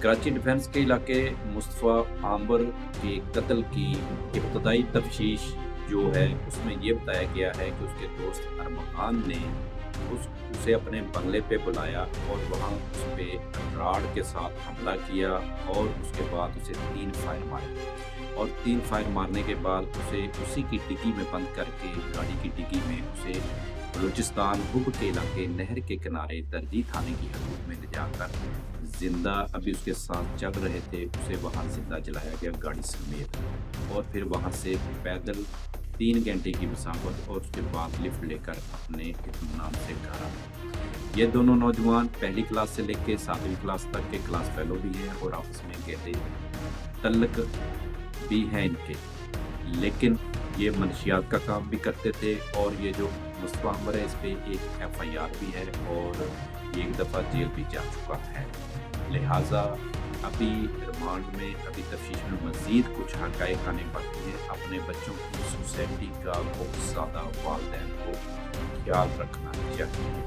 Karachi defence के इलाके मुस्तफ़ा आंबर के कत्ल की इब्तदाई तफ्तीश जो है उसमें ये बताया गया है कि उसके दोस्त अरमान ने उसे अपने बंगले पे बुलाया और वहाँ उस पे राड के साथ हमला किया और उसके बाद उसे 3 फायर मारे और 3 फायर मारने के बाद उसे उसी की डिग्गी में बंद करके गाड़ी की डिग्गी में उसे बलूचिस्तान हुब के इलाके नहर के किनारे दर्जी थाने की हदूद में ले जाकर जिंदा अभी उसके साथ चल रहे थे उसे वहाँ जिंदा जलाया गया गाड़ी समेत और फिर वहाँ से पैदल 3 घंटे की मसाफत और उसके बाद लिफ्ट लेकर अपने इत्मीनान से घर आए। ये दोनों नौजवान पहली क्लास से लेकर 7वीं क्लास तक के क्लास फेलो भी हैं और आपस में गहरे तल्लक भी हैं इनके, लेकिन ये मनशियात का काम भी करते थे और ये जो मुस्तफ़ा आंबर है इस पे एक FIR भी है और ये एक दफ़ा जेल भी जा चुका है। लिहाजा अभी रिमांड में अभी तफ्तीश में मज़ीद कुछ हक़ाइक़ आने बाकी हैं। अपने बच्चों की सोसाइटी का बहुत ज़्यादा वालिदैन को ख्याल रखना चाहिए।